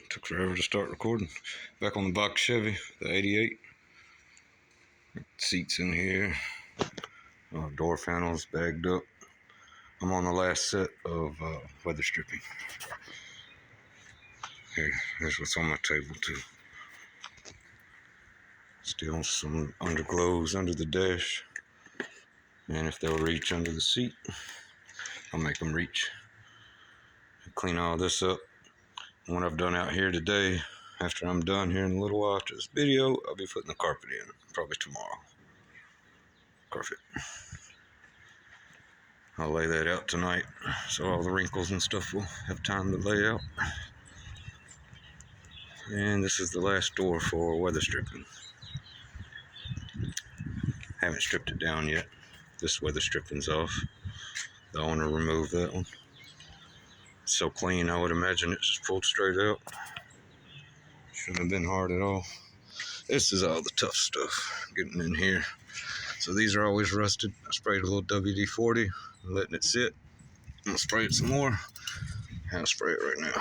Took forever to start recording. Back on the box Chevy, the 88. Seats in here. Door panels bagged up. I'm on the last set of Weatherstripping. Here's what's on my table too. Still some underglows under the dash. And if they'll reach under the seat, I'll make them reach. Clean all this up. And what I've done out here today, after I'm done here in a little while after this video, I'll be putting the carpet in, probably tomorrow. Carpet. I'll lay that out tonight, so all the wrinkles and stuff will have time to lay out. And this is the last door for Weatherstripping. Haven't stripped it down yet. This Weatherstripping's off. The owner removed that one. It's so clean, I would imagine it just pulled straight out. Shouldn't have been hard at all. This is all the tough stuff getting in here. So these are always rusted. I sprayed a little WD-40, letting it sit. I'm gonna spray it some more. I'll spray it right now.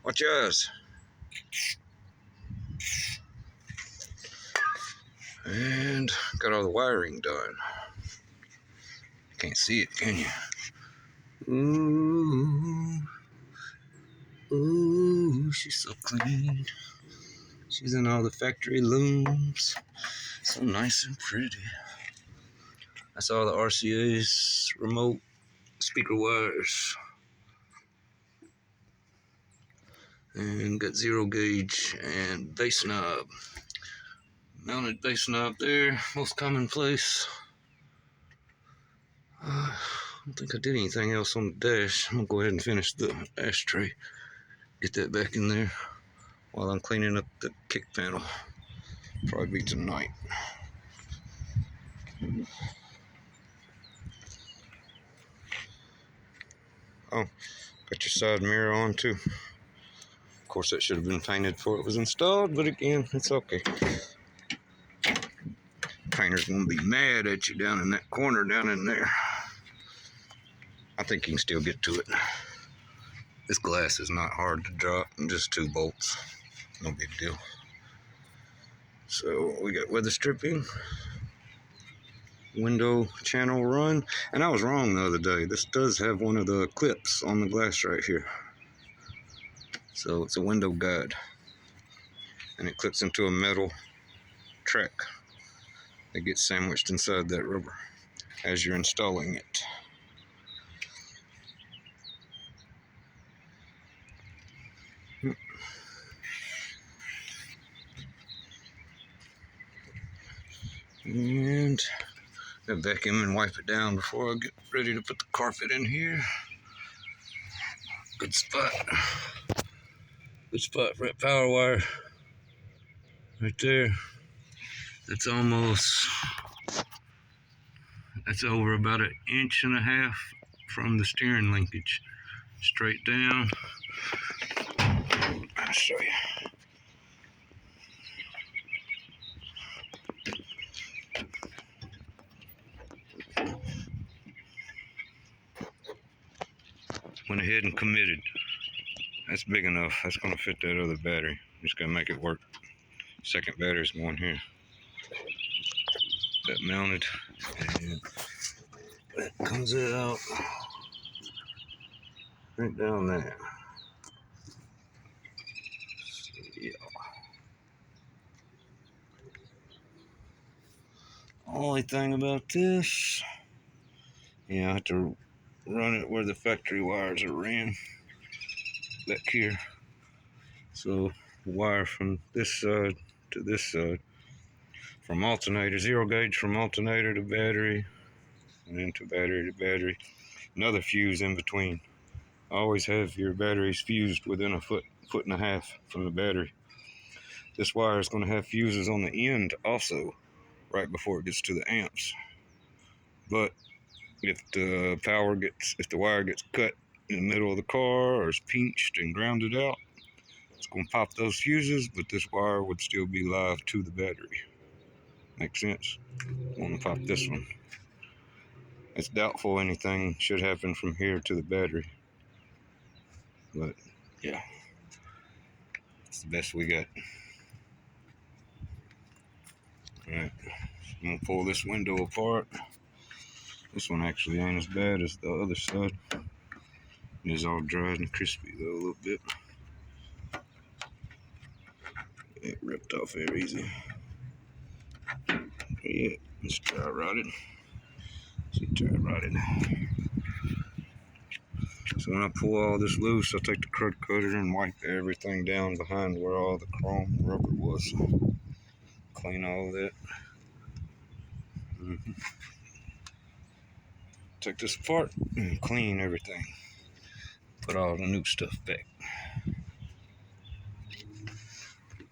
Watch your eyes. And got all the wiring done. Can't see it, can you? Ooh, she's so clean. She's in all the factory looms. So nice and pretty. That's all the RCA's remote speaker wires. And got 0 gauge and bass knob. Mounted bass knob there, most commonplace. I don't think I did anything else on the dash. I'm gonna go ahead and finish the ashtray. Get that back in there while I'm cleaning up the kick panel. Probably be tonight. Oh, got your side mirror on too. Of course, that should have been painted before it was installed, but again, it's okay. Painter's gonna be mad at you down in that corner down in there. I think you can still get to it. This glass is not hard to drop, and just 2 bolts. No big deal. So we got Weatherstripping, window channel run, and I was wrong the other day. This does have one of the clips on the glass right here. So it's a window guide, and it clips into a metal track that gets sandwiched inside that rubber as you're installing it. And I vacuum and wipe it down before I get ready to put the carpet in here. Good spot. Good spot for that power wire. Right there. That's over about 1.5 inches from the steering linkage. Straight down. I'll show you. Went ahead and committed. That's big enough. That's going to fit that other battery. Just got to make it work. Second battery's going here. That mounted. And that comes out right down there. So, yeah. Only thing about this, I have to run it where the factory wires are ran, back here. So wire from this side to this side, from alternator, 0 gauge from alternator to battery, and then to battery to battery. Another fuse in between. Always have your batteries fused within a foot and a half from the battery. This wire is going to have fuses on the end also, right before it gets to the amps. But if the wire gets cut in the middle of the car or is pinched and grounded out, it's going to pop those fuses, but this wire would still be live to the battery. Make sense? I'm going to pop this one. It's doubtful anything should happen from here to the battery. But, yeah. It's the best we got. Alright, I'm gonna pull this window apart. This one actually ain't as bad as the other side. It's all dried and crispy though a little bit. It ripped off very easy. Yeah, it's dry rotted. See, dry rotted. So when I pull all this loose, I take the crud cutter and wipe everything down behind where all the chrome rubber was. Clean all that. Take this apart and clean everything. Put all the new stuff back.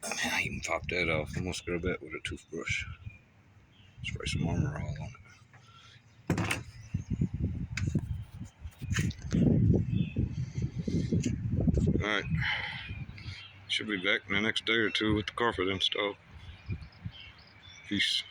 I even popped that off. I'm gonna scrub that with a toothbrush. Spray some Armor All on it. Alright. Should be back in the next day or two with the carpet installed. Peace.